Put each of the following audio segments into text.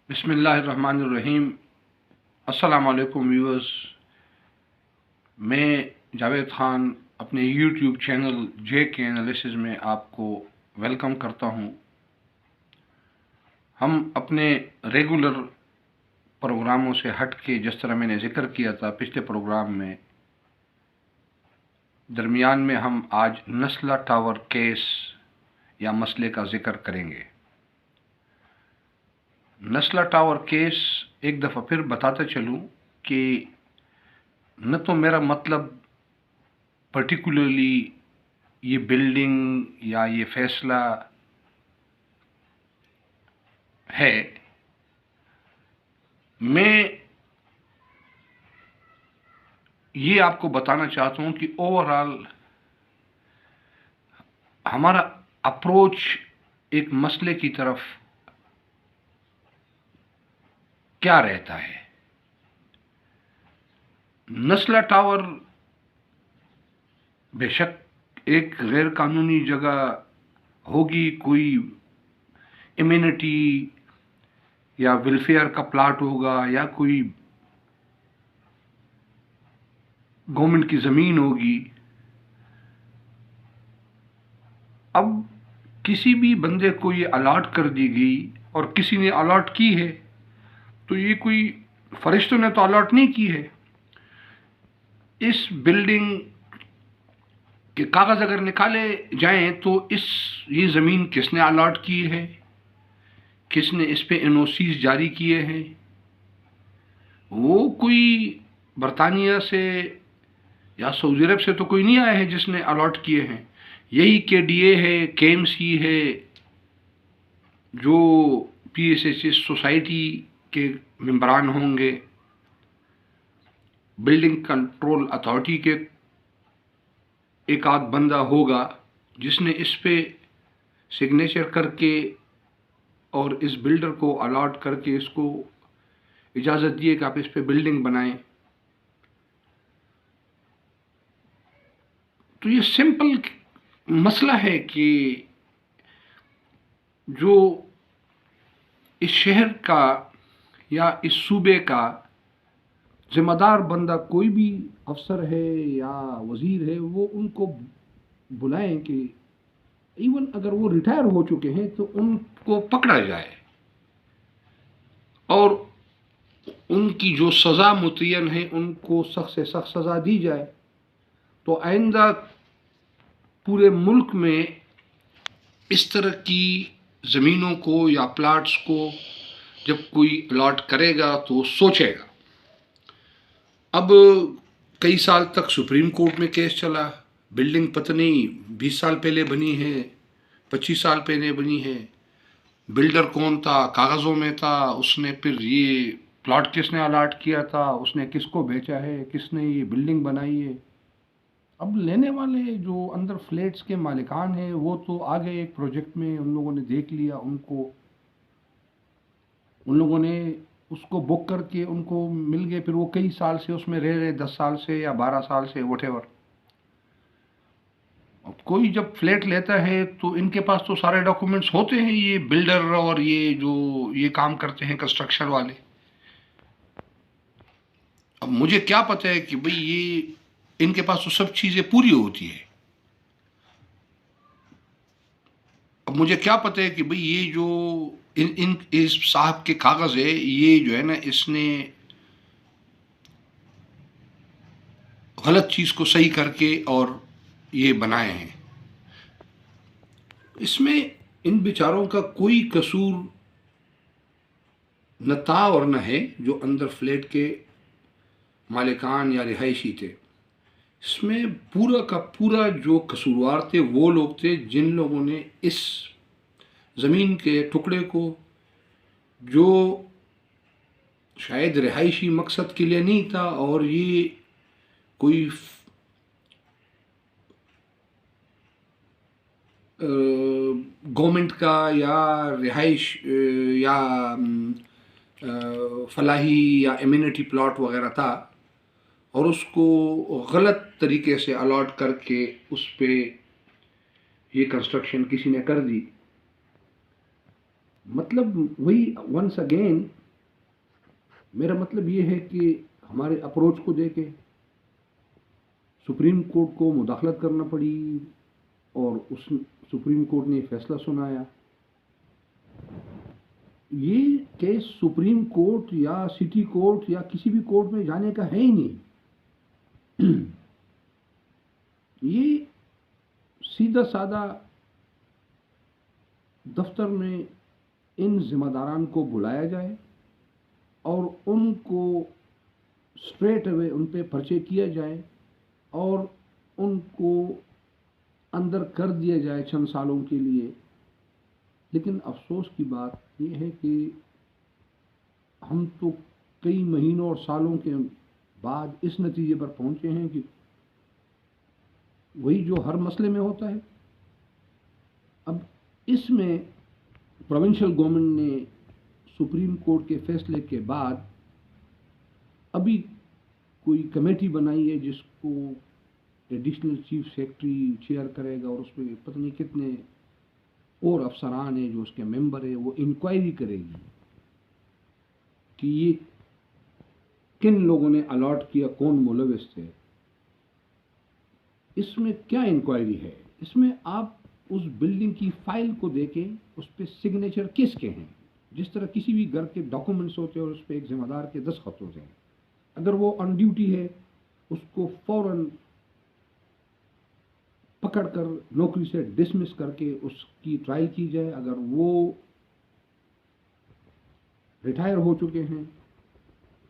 بسم اللہ الرحمن الرحیم۔ السلام علیکم ویورز، میں جاوید خان اپنے یوٹیوب چینل جے کے انالیسز میں آپ کو ویلکم کرتا ہوں۔ ہم اپنے ریگولر پروگراموں سے ہٹ کے، جس طرح میں نے ذکر کیا تھا پچھلے پروگرام میں، درمیان میں ہم آج نسلہ ٹاور کیس یا مسئلے کا ذکر کریں گے۔ نسلہ ٹاور کیس ایک دفعہ پھر بتاتا چلوں کہ نہ تو میرا مطلب پرٹیکولرلی یہ بلڈنگ یا یہ فیصلہ ہے، میں یہ آپ کو بتانا چاہتا ہوں کہ اوورآل ہمارا اپروچ ایک مسئلے کی طرف کیا رہتا ہے۔ نسلہ ٹاور بے شک ایک غیر قانونی جگہ ہوگی، کوئی ایمینٹی یا ویلفیئر کا پلاٹ ہوگا یا کوئی گورنمنٹ کی زمین ہوگی۔ اب کسی بھی بندے کو یہ الاٹ کر دی گئی اور کسی نے الاٹ کی ہے، تو یہ کوئی فرشتوں نے تو الاٹ نہیں کی ہے۔ اس بلڈنگ کے کاغذ اگر نکالے جائیں تو یہ زمین کس نے الاٹ کی ہے، کس نے اس پہ NOCs جاری کیے ہیں؟ وہ کوئی برطانیہ سے یا سعودی عرب سے تو کوئی نہیں آیا ہے جس نے الاٹ کیے ہیں۔ یہی KDA ہے، KMC ہے، جو PSHS سوسائٹی کے ممبران ہوں گے، بلڈنگ کنٹرول اتھارٹی کے ایک آدھ بندہ ہوگا جس نے اس پہ سگنیچر کر کے اور اس بلڈر کو الاٹ کر کے اس کو اجازت دیے کہ آپ اس پہ بلڈنگ بنائیں۔ تو یہ سمپل مسئلہ ہے کہ جو اس شہر کا یا اس صوبے کا ذمہ دار بندہ کوئی بھی افسر ہے یا وزیر ہے، وہ ان کو بلائیں کہ ایون اگر وہ ریٹائر ہو چکے ہیں تو ان کو پکڑا جائے اور ان کی جو سزا متعین ہے ان کو سخت سے سخت سزا دی جائے، تو آئندہ پورے ملک میں اس طرح کی زمینوں کو یا پلاٹس کو جب کوئی الاٹ کرے گا تو سوچے گا۔ اب کئی سال تک سپریم کورٹ میں کیس چلا، بلڈنگ پتہ نہیں 20 سال پہلے بنی ہے، 25 سال پہلے بنی ہے، بلڈر کون تھا، کاغذوں میں تھا، اس نے پھر یہ پلاٹ کس نے الاٹ کیا تھا، اس نے کس کو بیچا ہے، کس نے یہ بلڈنگ بنائی ہے۔ اب لینے والے جو اندر فلیٹس کے مالکان ہیں وہ تو آگے ایک پروجیکٹ میں ان لوگوں نے دیکھ لیا، ان لوگوں نے اس کو بک کر کے ان کو مل گئے، پھر وہ کئی سال سے اس میں رہ رہے، 10 سال سے یا 12 سال سے وٹ ایور۔ اب کوئی جب فلیٹ لیتا ہے تو ان کے پاس تو سارے ڈاکومنٹس ہوتے ہیں، یہ بلڈر اور یہ جو یہ کام کرتے ہیں کنسٹرکشن والے۔ اب مجھے کیا پتہ ہے کہ بھئی یہ ان کے پاس تو سب چیزیں پوری ہوتی ہے۔ اب مجھے کیا پتہ ہے کہ بھئی یہ جو اس صاحب کے کاغذ ہے، یہ جو ہے نا اس نے غلط چیز کو صحیح کر کے اور یہ بنائے ہیں۔ اس میں ان بیچاروں کا کوئی قصور نہ تھا اور نہ ہے، جو اندر فلیٹ کے مالکان یا رہائشی تھے۔ اس میں پورا کا پورا جو قصوروار تھے وہ لوگ تھے جن لوگوں نے اس زمین کے ٹکڑے کو، جو شاید رہائشی مقصد کے لیے نہیں تھا اور یہ کوئی گورنمنٹ کا یا رہائش یا فلاحی یا ایمینٹی پلاٹ وغیرہ تھا، اور اس کو غلط طریقے سے الاٹ کر کے اس پہ یہ کنسٹرکشن کسی نے کر دی۔ مطلب وہی ونس اگین میرا مطلب یہ ہے کہ ہمارے اپروچ کو دیکھیں، سپریم کورٹ کو مداخلت کرنا پڑی اور اس سپریم کورٹ نے فیصلہ سنایا. یہ کیس سپریم کورٹ یا سٹی کورٹ یا کسی بھی کورٹ میں جانے کا ہے ہی نہیں. یہ سیدھا سادہ دفتر میں ان ذمہ داران کو بلایا جائے اور ان کو اسٹریٹ اوے ان پہ پرچے کیا جائے اور ان کو اندر کر دیا جائے چند سالوں کے لیے. لیکن افسوس کی بات یہ ہے کہ ہم تو کئی مہینوں اور سالوں کے بعد اس نتیجے پر پہنچے ہیں کہ وہی جو ہر مسئلے میں ہوتا ہے. اب اس میں پروونشل گورنمنٹ نے سپریم کورٹ کے فیصلے کے بعد ابھی کوئی کمیٹی بنائی ہے جس کو ایڈیشنل چیف سیکرٹری چیئر کرے گا اور اس پہ پتہ نہیں کتنے اور افسران ہیں جو اس کے ممبر ہیں. وہ انکوائری کرے گی کہ یہ کن لوگوں نے الاٹ کیا، کون ملوث تھے. اس میں کیا انکوائری ہے؟ اس میں آپ اس بلڈنگ کی فائل کو دیکھیں، اس پہ سگنیچر کس کے ہیں. جس طرح کسی بھی گھر کے ڈاکومنٹس ہوتے ہیں اور اس پہ ایک ذمہ دار کے دستخط ہوتے ہیں. اگر وہ آن ڈیوٹی ہے اس کو فوراً پکڑ کر نوکری سے ڈسمس کر کے اس کی ٹرائل کی جائے. اگر وہ ریٹائر ہو چکے ہیں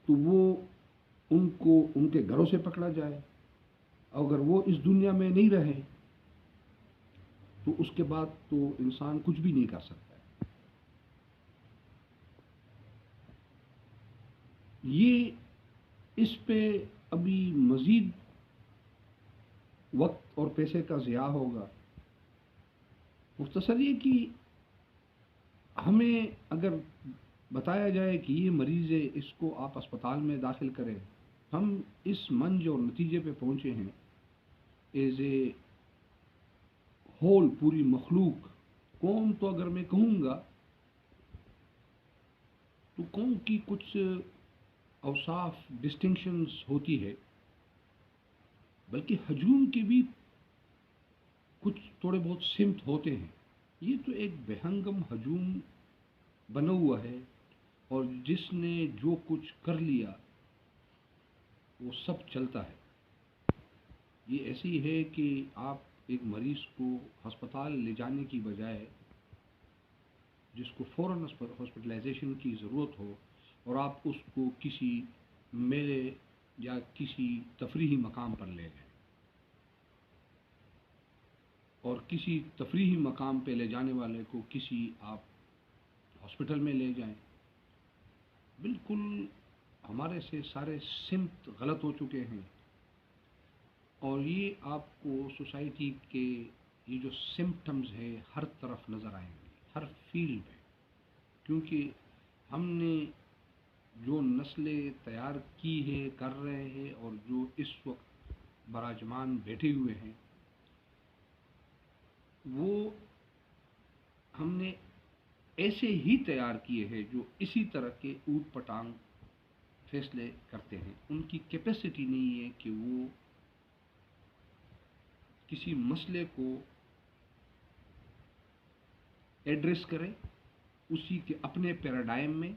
تو وہ ان کو ان کے گھروں سے پکڑا جائے. اگر وہ اس دنیا میں نہیں رہے تو اس کے بعد تو انسان کچھ بھی نہیں کر سکتا ہے. یہ اس پہ ابھی مزید وقت اور پیسے کا ضیاع ہوگا. مختصر یہ کہ ہمیں اگر بتایا جائے کہ یہ مریض ہے، اس کو آپ اسپتال میں داخل کریں، ہم اس منج اور نتیجے پہ پہنچے ہیں ایز اے ہول پوری مخلوق. قوم تو اگر میں کہوں گا تو قوم کی کچھ اوصاف ڈسٹنکشنز ہوتی ہے، بلکہ ہجوم کے بھی کچھ تھوڑے بہت سمت ہوتے ہیں. یہ تو ایک بہنگم ہجوم بنا ہوا ہے اور جس نے جو کچھ کر لیا وہ سب چلتا ہے. یہ ایسی ہے کہ آپ ایک مریض کو ہسپتال لے جانے کی بجائے جس کو فوراً ہاسپٹلائزیشن کی ضرورت ہو اور آپ اس کو کسی میلے یا کسی تفریحی مقام پر لے جائیں اور کسی تفریحی مقام پہ لے جانے والے کو کسی آپ ہاسپٹل میں لے جائیں. بالکل ہمارے سے سارے سمت غلط ہو چکے ہیں اور یہ آپ کو سوسائٹی کے یہ جو سمپٹمز ہے ہر طرف نظر آئیں گے، ہر فیلڈ میں. کیونکہ ہم نے جو نسلیں تیار کی ہے، کر رہے ہیں اور جو اس وقت براجمان بیٹھے ہوئے ہیں وہ ہم نے ایسے ہی تیار کیے ہیں جو اسی طرح کے اوٹ پٹانگ فیصلے کرتے ہیں. ان کی کیپیسٹی نہیں ہے کہ وہ کسی مسئلے کو ایڈریس کریں اسی کے اپنے پیراڈائم میں.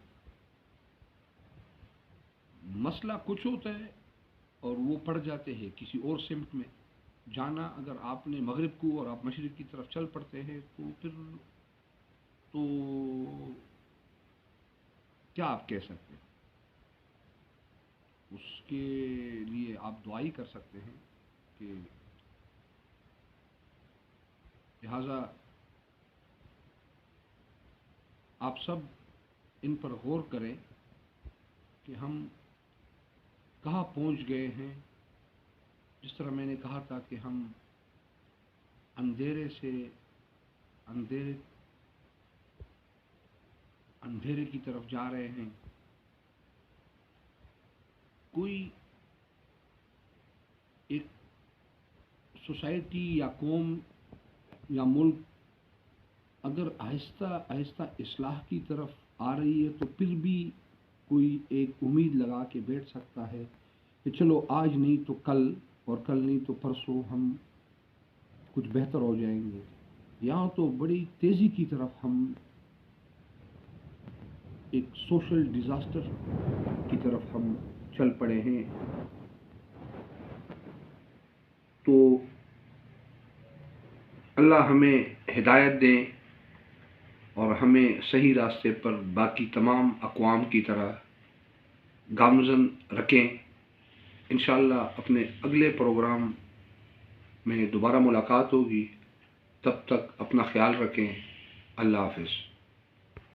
مسئلہ کچھ ہوتا ہے اور وہ پڑ جاتے ہیں کسی اور سمت میں. جانا اگر آپ نے مغرب کو اور آپ مشرق کی طرف چل پڑتے ہیں تو پھر تو کیا آپ کہہ سکتے ہیں. اس کے لیے آپ دعائی کر سکتے ہیں کہ لہٰذا آپ سب ان پر غور کریں کہ ہم کہاں پہنچ گئے ہیں. جس طرح میں نے کہا تھا کہ ہم اندھیرے سے اندھیرے کی طرف جا رہے ہیں. کوئی ایک سوسائٹی یا قوم یا ملک اگر آہستہ آہستہ اصلاح کی طرف آ رہی ہے تو پھر بھی کوئی ایک امید لگا کے بیٹھ سکتا ہے کہ چلو آج نہیں تو کل اور کل نہیں تو پرسوں ہم کچھ بہتر ہو جائیں گے. یہاں تو بڑی تیزی کی طرف ہم ایک سوشل ڈیزاسٹر کی طرف ہم چل پڑے ہیں. تو اللہ ہمیں ہدایت دیں اور ہمیں صحیح راستے پر باقی تمام اقوام کی طرح گامزن رکھیں. انشاءاللہ اپنے اگلے پروگرام میں دوبارہ ملاقات ہوگی. تب تک اپنا خیال رکھیں. اللہ حافظ.